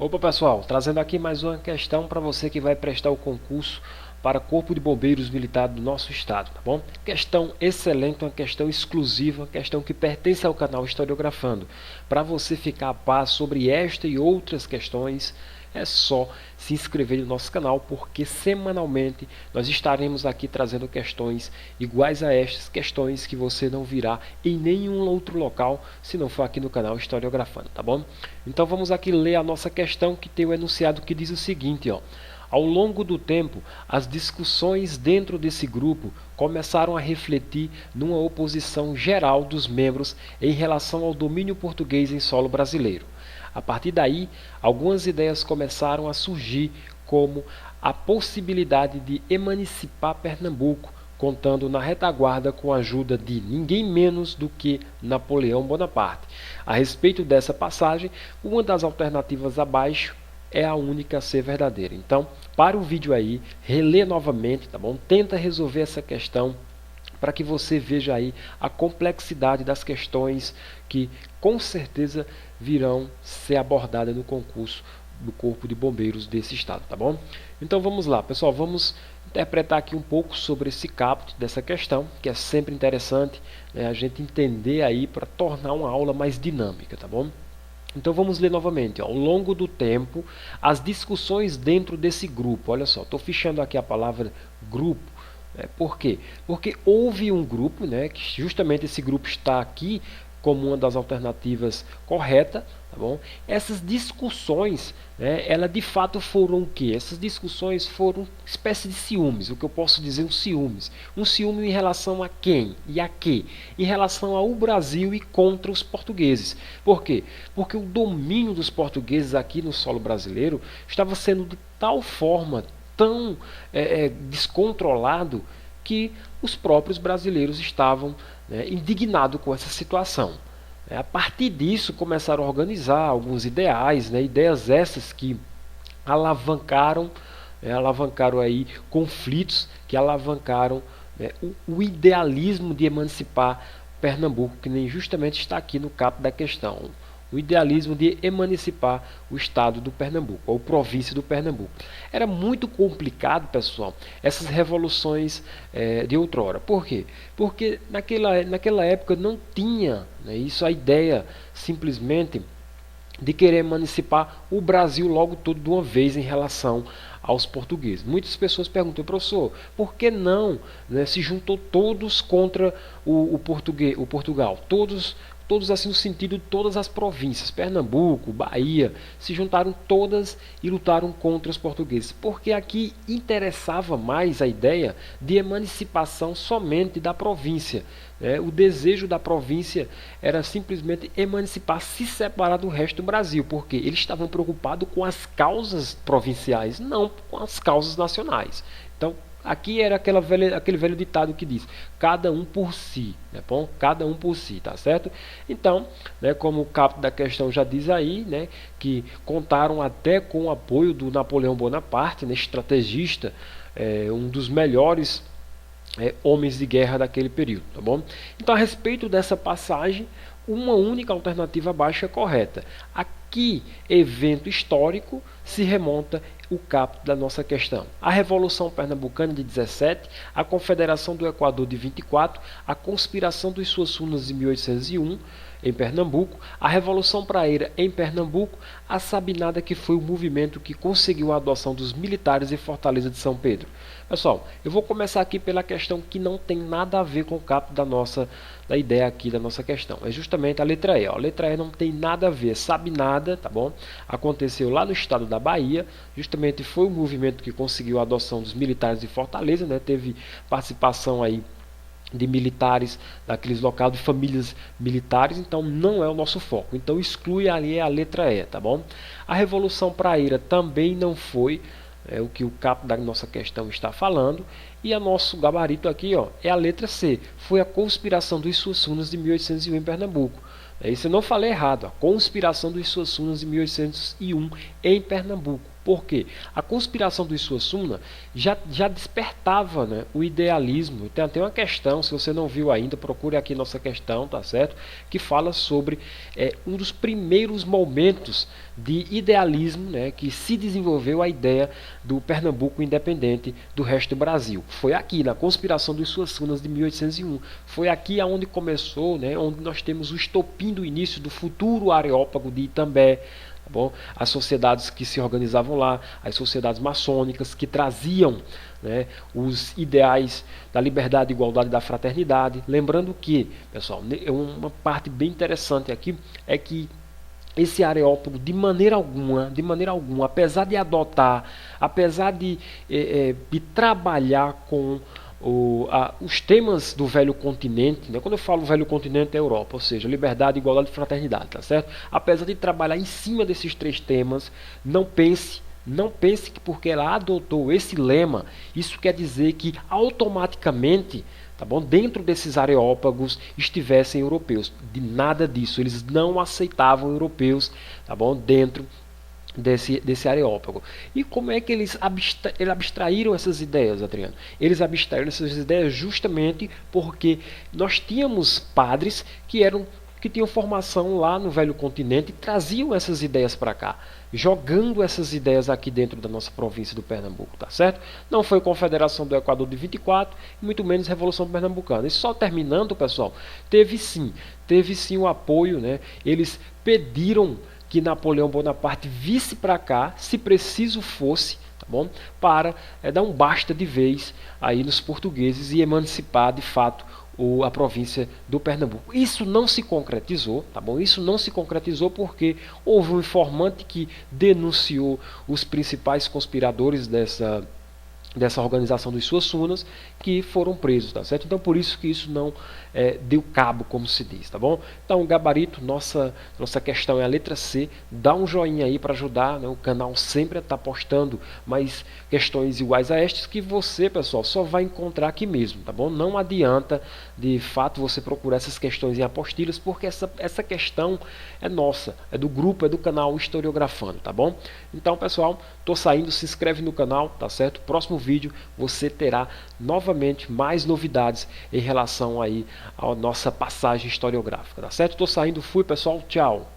Opa pessoal, trazendo aqui mais uma questão para você que vai prestar o concurso para Corpo de Bombeiros Militar do nosso estado, tá bom? Questão excelente, uma questão exclusiva, questão que pertence ao canal Historiografando. Para você ficar a par sobre esta e outras questões, é só se inscrever no nosso canal, porque semanalmente nós estaremos aqui trazendo questões iguais a estas, questões que você não virá em nenhum outro local, se não for aqui no canal Historiografando, tá bom? Então vamos aqui ler a nossa questão, que tem o enunciado que diz o seguinte, ó. Ao longo do tempo, as discussões dentro desse grupo começaram a refletir numa oposição geral dos membros em relação ao domínio português em solo brasileiro. A partir daí, algumas ideias começaram a surgir, como a possibilidade de emancipar Pernambuco, contando na retaguarda com a ajuda de ninguém menos do que Napoleão Bonaparte. A respeito dessa passagem, uma das alternativas abaixo é a única a ser verdadeira. Então, para o vídeo aí, relê novamente, tá bom? Tenta resolver essa questão para que você veja aí a complexidade das questões que com certeza virão ser abordadas no concurso do Corpo de Bombeiros desse estado, tá bom? Então vamos lá, pessoal, vamos interpretar aqui um pouco sobre esse caput dessa questão, que é sempre interessante, né, a gente entender aí para tornar uma aula mais dinâmica, tá bom? Então vamos ler novamente. Ó. Ao longo do tempo, as discussões dentro desse grupo, olha só, estou fichando aqui a palavra grupo. Por quê? Porque houve um grupo, né, que justamente esse grupo está aqui como uma das alternativas correta, tá bom? Essas discussões, né, elas de fato foram o quê? Essas discussões foram espécie de ciúmes, o que eu posso dizer, um ciúmes. Um ciúme em relação a quem e a quê? Em relação ao Brasil e contra os portugueses. Por quê? Porque o domínio dos portugueses aqui no solo brasileiro estava sendo de tal forma, tão descontrolado, que os próprios brasileiros estavam, né, indignados com essa situação. A partir disso começaram a organizar alguns ideais, né, ideias essas que alavancaram, alavancaram aí conflitos, que alavancaram, né, o idealismo de emancipar Pernambuco, que nem justamente está aqui no caput da questão. O idealismo de emancipar o estado do Pernambuco, ou província do Pernambuco. Era muito complicado, pessoal, essas revoluções de outrora. Por quê? Porque naquela época não tinha, né, isso, a ideia simplesmente de querer emancipar o Brasil logo todo de uma vez em relação aos portugueses. Muitas pessoas perguntam, professor, por que não, né, se juntou todos contra o Portugal? Todos assim no sentido de todas as províncias, Pernambuco, Bahia, se juntaram todas e lutaram contra os portugueses, porque aqui interessava mais a ideia de emancipação somente da província. O desejo da província era simplesmente emancipar, se separar do resto do Brasil, porque eles estavam preocupados com as causas provinciais, não com as causas nacionais. Então, aqui era aquele velho ditado que diz, cada um por si, né, bom? Cada um por si, tá certo? Então, né, como o caput da questão já diz aí, né, que contaram até com o apoio do Napoleão Bonaparte, né, estrategista, um dos melhores homens de guerra daquele período, tá bom? Então, a respeito dessa passagem, uma única alternativa abaixo é correta. A que evento histórico se remonta o caput da nossa questão? A Revolução Pernambucana de 17, a Confederação do Equador de 24, a Conspiração dos Suassunas de 1801 em Pernambuco, a Revolução Praeira em Pernambuco, a Sabinada, que foi o movimento que conseguiu a adoção dos militares em Fortaleza de São Pedro. Pessoal, eu vou começar aqui pela questão que não tem nada a ver com o caput da ideia aqui da nossa questão. É justamente a letra E. Ó. A letra E não tem nada a ver. Sabinada, tá bom? Aconteceu lá no estado da Bahia. Justamente foi o movimento que conseguiu a adoção dos militares de Fortaleza, né? Teve participação aí de militares daqueles locais, de famílias militares, então não é o nosso foco. Então exclui ali a letra E, tá bom? A Revolução Praeira também não foi o que o caput da nossa questão está falando, e a nosso gabarito aqui, ó, é a letra C, foi a Conspiração dos Suassunas de 1801 em Pernambuco. Isso eu não falei errado, a Conspiração dos Suassunas de 1801 em Pernambuco. Por quê? A conspiração do Suassuna já despertava, né, o idealismo. Tem até uma questão, se você não viu ainda, procure aqui nossa questão, tá certo? Que fala sobre um dos primeiros momentos de idealismo, né, que se desenvolveu a ideia do Pernambuco independente do resto do Brasil. Foi aqui, na conspiração dos Suassunas de 1801. Foi aqui aonde começou, né, onde nós temos o estopim do início do futuro Areópago de Itambé. Tá bom? As sociedades que se organizavam lá, as sociedades maçônicas que traziam, né, os ideais da liberdade, igualdade e da fraternidade. Lembrando que, pessoal, uma parte bem interessante aqui é que esse Areópago, de maneira alguma, apesar de adotar, apesar de trabalhar com os temas do velho continente, né? Quando eu falo velho continente é Europa, ou seja, liberdade, igualdade e fraternidade, tá certo? Apesar de trabalhar em cima desses três temas, não pense que porque ela adotou esse lema, isso quer dizer que automaticamente, tá bom, dentro desses areópagos estivessem europeus. De nada disso, eles não aceitavam europeus, tá bom, dentro desse areópago. E como é que eles abstraíram essas ideias, Adriano? Eles abstraíram essas ideias justamente porque nós tínhamos padres que tinham formação lá no velho continente e traziam essas ideias para cá, jogando essas ideias aqui dentro da nossa província do Pernambuco, tá certo? Não foi Confederação do Equador de 24, e muito menos Revolução Pernambucana. E só terminando, pessoal, teve sim o apoio, né? Eles pediram que Napoleão Bonaparte visse para cá, se preciso fosse, tá bom? Para dar um basta de vez aí nos portugueses e emancipar de fato a província do Pernambuco. Isso não se concretizou, tá bom? Isso não se concretizou porque houve um informante que denunciou os principais conspiradores dessa organização dos Suassunas, que foram presos, tá certo? Então por isso que isso não deu cabo, como se diz, tá bom? Então gabarito, nossa questão é a letra C. Dá um joinha aí para ajudar, né? O canal sempre está postando mais questões iguais a estas que você, pessoal, só vai encontrar aqui mesmo, tá bom? Não adianta de fato você procurar essas questões em apostilhas, porque essa questão é nossa, é do grupo, é do canal Historiografando, tá bom? Então, pessoal, tô saindo, se inscreve no canal, tá certo? Próximo vídeo você terá novamente mais novidades em relação aí à nossa passagem historiográfica, tá certo? Tô saindo, fui, pessoal, tchau!